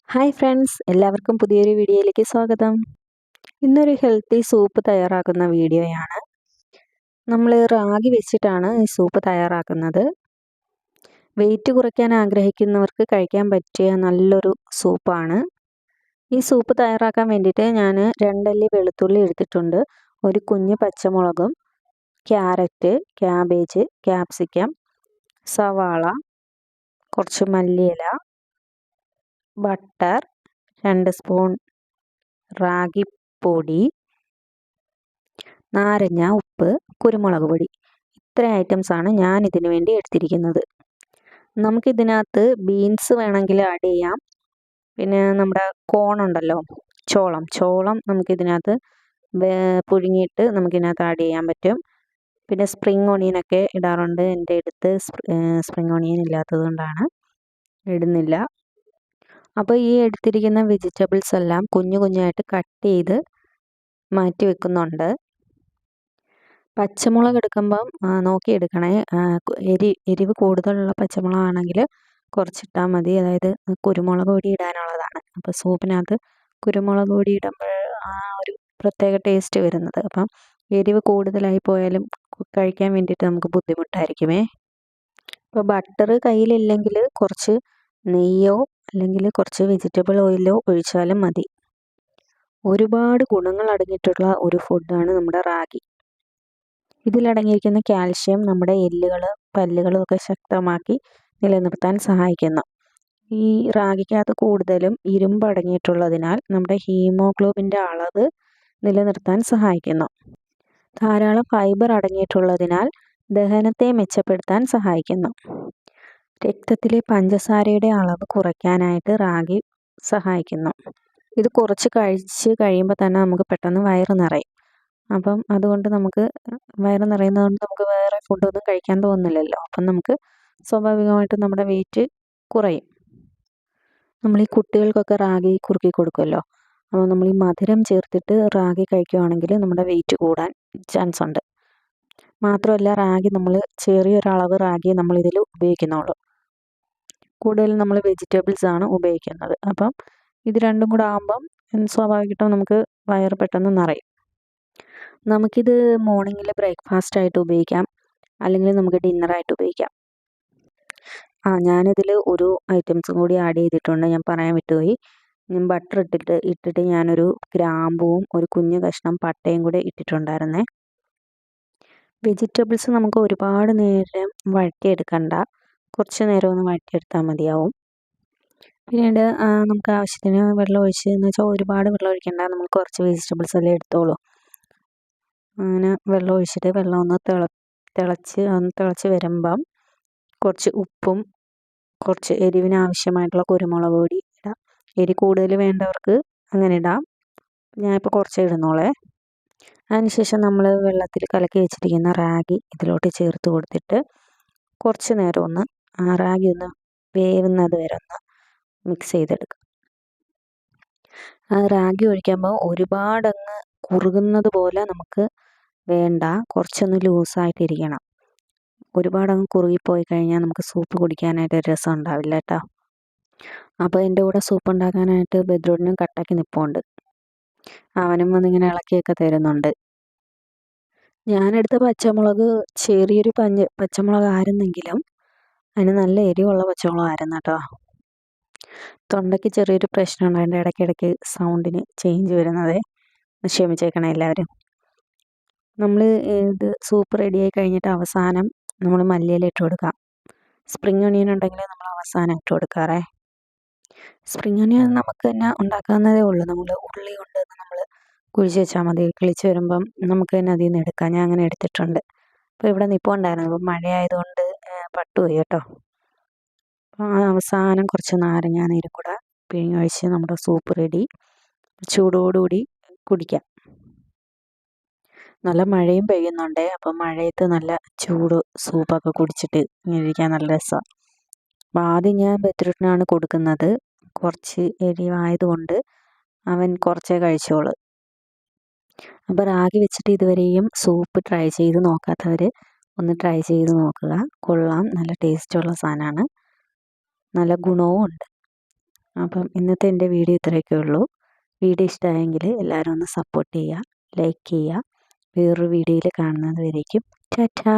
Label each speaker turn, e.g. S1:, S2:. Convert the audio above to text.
S1: Hi friends, എല്ലാവർക്കും പുതിയൊരു വീഡിയോയിലേക്ക് സ്വാഗതം. ഇന്നൊരു ഹെൽത്തി സൂപ്പ് തയ്യാറാക്കുന്ന വീഡിയോയാണ്. നമ്മൾ റാഗി വെച്ചിട്ടാണ് ഈ സൂപ്പ് തയ്യാറാക്കുന്നത്. വെയിറ്റ് കുറയ്ക്കാൻ ആഗ്രഹിക്കുന്നവർക്ക് കഴിക്കാൻ പറ്റിയ നല്ലൊരു സൂപ്പാണ്. ഈ സൂപ്പ് തയ്യാറാക്കാൻ വേണ്ടിയിട്ട് ഞാൻ 2 അല്ലി വെളുത്തുള്ളി എടുത്തിട്ടുണ്ട്, ഒരു കുഞ്ഞ് പച്ചമുളകും, ക്യാരറ്റ്, ക്യാബേജ്, ക്യാപ്സിക്കം, സവാള, കുറച്ച് മല്ലിയില, ബട്ടർ, 2 സ്പൂൺ റാഗി പൊടി, നാരങ്ങ, ഉപ്പ്, കുരുമുളക് പൊടി. ഇത്ര ഐറ്റംസാണ് ഞാൻ ഇതിനു വേണ്ടി എടുത്തിരിക്കുന്നത്. നമുക്കിതിനകത്ത് ബീൻസ് വേണമെങ്കിൽ ആഡ് ചെയ്യാം. പിന്നെ നമ്മുടെ കോൺ ഉണ്ടല്ലോ, ചോളം നമുക്കിതിനകത്ത് പുഴുങ്ങിയിട്ട് നമുക്കിതിനകത്ത് ആഡ് ചെയ്യാൻ പറ്റും. പിന്നെ സ്പ്രിങ് ഓണിയനൊക്കെ ഇടാറുണ്ട്. എൻ്റെ അടുത്ത് സ്പ്രിങ് ഓണിയൻ ഇല്ലാത്തത് കൊണ്ടാണ് ഇടുന്നില്ല. അപ്പോൾ ഈ എടുത്തിരിക്കുന്ന വെജിറ്റബിൾസ് എല്ലാം കുഞ്ഞു കുഞ്ഞായിട്ട് കട്ട് ചെയ്ത് മാറ്റി വെക്കുന്നുണ്ട്. പച്ചമുളക് എടുക്കുമ്പം നോക്കി എടുക്കണേ. എരിവ് കൂടുതലുള്ള പച്ചമുളകാണെങ്കിൽ കുറച്ചിട്ടാൽ മതി. അതായത് കുരുമുളക് പൊടി ഇടാനുള്ളതാണ്. അപ്പോൾ സൂപ്പിനകത്ത് കുരുമുളക് പൊടി ഇടുമ്പോൾ ആ ഒരു പ്രത്യേക ടേസ്റ്റ് വരുന്നത്. അപ്പം എരിവ് കൂടുതലായി പോയാലും കഴിക്കാൻ വേണ്ടിയിട്ട് നമുക്ക് ബുദ്ധിമുട്ടായിരിക്കുമേ. അപ്പോൾ ബട്ടർ കയ്യിലില്ലെങ്കിൽ കുറച്ച് നെയ്യോ അല്ലെങ്കിൽ കുറച്ച് വെജിറ്റബിൾ ഓയിലോ ഒഴിച്ചാലും മതി. ഒരുപാട് ഗുണങ്ങൾ അടങ്ങിയിട്ടുള്ള ഒരു ഫുഡാണ് നമ്മുടെ റാഗി. ഇതിലടങ്ങിയിരിക്കുന്ന കാൽഷ്യം നമ്മുടെ എല്ലുകൾ, പല്ലുകളും ഒക്കെ ശക്തമാക്കി നിലനിർത്താൻ സഹായിക്കുന്നു. ഈ റാഗിക്കകത്ത് കൂടുതലും ഇരുമ്പ് അടങ്ങിയിട്ടുള്ളതിനാൽ നമ്മുടെ ഹീമോഗ്ലോബിൻ്റെ അളവ് നിലനിർത്താൻ സഹായിക്കുന്നു. ധാരാളം ഫൈബർ അടങ്ങിയിട്ടുള്ളതിനാൽ ദഹനത്തെ മെച്ചപ്പെടുത്താൻ സഹായിക്കുന്നു. രക്തത്തിലെ പഞ്ചസാരയുടെ അളവ് കുറയ്ക്കാനായിട്ട് റാഗി സഹായിക്കുന്നു. ഇത് കുറച്ച് കഴിച്ച് കഴിയുമ്പോൾ തന്നെ നമുക്ക് പെട്ടെന്ന് വയറ് നിറയും. അപ്പം അതുകൊണ്ട് നമുക്ക് വയറ് നിറയുന്നതുകൊണ്ട് നമുക്ക് വേറെ ഫുഡൊന്നും കഴിക്കാൻ തോന്നില്ലല്ലോ. അപ്പം നമുക്ക് സ്വാഭാവികമായിട്ടും നമ്മുടെ വെയിറ്റ് കുറയും. നമ്മൾ ഈ കുട്ടികൾക്കൊക്കെ റാഗി കുറുക്കി കൊടുക്കുമല്ലോ. അപ്പോൾ നമ്മൾ ഈ മധുരം ചേർത്തിട്ട് റാഗി കഴിക്കുകയാണെങ്കിൽ നമ്മുടെ വെയിറ്റ് കൂടാൻ ചാൻസ് ഉണ്ട്. മാത്രമല്ല റാഗി നമ്മൾ ചെറിയൊരളവ് റാഗി നമ്മളിതിൽ ഉപയോഗിക്കുന്നുള്ളൂ. കൂടുതൽ നമ്മൾ വെജിറ്റബിൾസ് ആണ് ഉപയോഗിക്കുന്നത്. അപ്പം ഇത് രണ്ടും കൂടെ ആകുമ്പം സ്വാഭാവികമായിട്ടും നമുക്ക് വയറ് പെട്ടെന്ന് നിറയും. നമുക്കിത് മോർണിംഗിൽ ബ്രേക്ക്ഫാസ്റ്റ് ആയിട്ട് ഉപയോഗിക്കാം, അല്ലെങ്കിൽ നമുക്ക് ഡിന്നറായിട്ട് ഉപയോഗിക്കാം. ഞാനിതിൽ ഒരു ഐറ്റംസും കൂടി ആഡ് ചെയ്തിട്ടുണ്ട്, ഞാൻ പറയാൻ വിട്ടുപോയി. ഞാൻ ബട്ടർ ഇട്ടിട്ട് ഞാനൊരു ഗ്രാമ്പൂവും ഒരു കുഞ്ഞു കഷ്ണം പട്ടയും കൂടെ ഇട്ടിട്ടുണ്ടായിരുന്നേ. വെജിറ്റബിൾസ് നമുക്ക് ഒരുപാട് നേരം വഴറ്റിയെടുക്കണ്ട, കുറച്ച് നേരം ഒന്ന് വഴറ്റിയെടുത്താൽ മതിയാവും. പിന്നീട് നമുക്ക് ആവശ്യത്തിന് വെള്ളം ഒഴിച്ച്, എന്ന് വെച്ചാൽ ഒരുപാട് വെള്ളം ഒഴിക്കേണ്ട, നമുക്ക് കുറച്ച് വെജിറ്റബിൾസ് എല്ലാം എടുത്തോളൂ. അങ്ങനെ വെള്ളം ഒഴിച്ചിട്ട് വെള്ളം ഒന്ന് തിളച്ച് വരുമ്പം കുറച്ച് ഉപ്പും കുറച്ച് എരിവിന് ആവശ്യമായിട്ടുള്ള കുരുമുളക് പൊടി ഇടാം. എരി കൂടുതൽ വേണ്ടവർക്ക് അങ്ങനെ ഇടാം. ഞാനിപ്പോൾ കുറച്ചേ ഇടുന്നോളേ. അതിനുശേഷം നമ്മൾ വെള്ളത്തിൽ കലക്കി വെച്ചിരിക്കുന്ന റാഗി ഇതിലോട്ട് ചേർത്ത് കൊടുത്തിട്ട് കുറച്ച് നേരം ഒന്ന് റാഗി ഒന്ന് വേവുന്നത് വരെ ഒന്ന് മിക്സ് ചെയ്തെടുക്കുക. റാഗി ഒഴിക്കുമ്പോൾ ഒരുപാടങ്ങ് കുറുകുന്നത് പോലെ നമുക്ക് വേണ്ട, കുറച്ചൊന്ന് ലൂസായിട്ടിരിക്കണം. ഒരുപാടങ്ങ് കുറുകിപ്പോയി കഴിഞ്ഞാൽ നമുക്ക് സൂപ്പ് കുടിക്കാനായിട്ട് രസം ഉണ്ടാവില്ല കേട്ടോ. അപ്പോൾ എൻ്റെ കൂടെ സൂപ്പ് ഉണ്ടാക്കാനായിട്ട് ബദ്രൂഡിനും കട്ടയ്ക്ക് നിൽപ്പുണ്ട്. അവനും വന്നിങ്ങനെ ഇളക്കിയൊക്കെ തരുന്നുണ്ട്. ഞാനെടുത്ത പച്ചമുളക് ചെറിയൊരു പച്ചമുളക് ആയിരുന്നെങ്കിലും അതിന് നല്ല എരിവുള്ള പച്ചമുളകായിരുന്നു കേട്ടോ. തൊണ്ടയ്ക്ക് ചെറിയൊരു പ്രശ്നമുണ്ട്, അതിൻ്റെ ഇടയ്ക്കിടയ്ക്ക് സൗണ്ടിന് ചേഞ്ച് വരുന്നതേ, ക്ഷമിച്ചേക്കണേ എല്ലാവരും. നമ്മൾ ഇത് സൂപ്പ് റെഡിയായി കഴിഞ്ഞിട്ട് അവസാനം നമ്മൾ മല്ലിയില ഇട്ട് കൊടുക്കാം. സ്പ്രിങ് ഒണിയൻ ഉണ്ടെങ്കിൽ നമ്മൾ അവസാനം ഇട്ട് കൊടുക്കാറേ. സ്പ്രിങ് ഒണിയൻ നമുക്ക് തന്നെ ഉണ്ടാക്കാവുന്നതേ ഉള്ളൂ. നമ്മൾ ഉള്ളി കൊണ്ട് നമ്മൾ കുഴിച്ച് വെച്ചാൽ മതി, കിളിച്ച് വരുമ്പം നമുക്ക് തന്നെ അതിൽ നിന്ന് എടുക്കാം. ഞാൻ അങ്ങനെ എടുത്തിട്ടുണ്ട്. അപ്പോൾ ഇവിടെ നിൽപ്പുണ്ടായിരുന്നു, അപ്പോൾ മഴയായതുകൊണ്ട് പട്ടുപോയി കേട്ടോ. അപ്പോൾ അവസാനം കുറച്ച് നാരങ്ങ നീരും കൂടെ പിഴിഞ്ഞൊഴിച്ച് നമ്മുടെ സൂപ്പ് റെഡി. ചൂടോടുകൂടി കുടിക്കാം. നല്ല മഴയും പെയ്യുന്നുണ്ട്. അപ്പം മഴയത്ത് നല്ല ചൂട് സൂപ്പൊക്കെ കുടിച്ചിട്ട് ഇങ്ങനെ ഇരിക്കാൻ നല്ല രസമാണ്. അപ്പോൾ ആദ്യം ഞാൻ ബദ്രൂഡിനാണ് കൊടുക്കുന്നത്. കുറച്ച് എരിവായതുകൊണ്ട് അവൻ കുറച്ചേ കഴിച്ചോളൂ. അപ്പോൾ റാഗി വെച്ചിട്ട് ഇതുവരെയും സൂപ്പ് ട്രൈ ചെയ്ത് നോക്കാത്തവർ ഒന്ന് ട്രൈ ചെയ്ത് നോക്കുക. കൊള്ളാം, നല്ല ടേസ്റ്റുള്ള സാധനമാണ്, നല്ല ഗുണവും ഉണ്ട്. അപ്പം ഇന്നത്തെ എൻ്റെ വീഡിയോ ഇത്രയൊക്കെ ഉള്ളൂ. വീഡിയോ ഇഷ്ടമായെങ്കിൽ എല്ലാവരും ഒന്ന് സപ്പോർട്ട് ചെയ്യുക, ലൈക്ക് ചെയ്യുക. വേറൊരു വീഡിയോയിൽ കാണുന്നത് വരേക്കും ടാറ്റാ.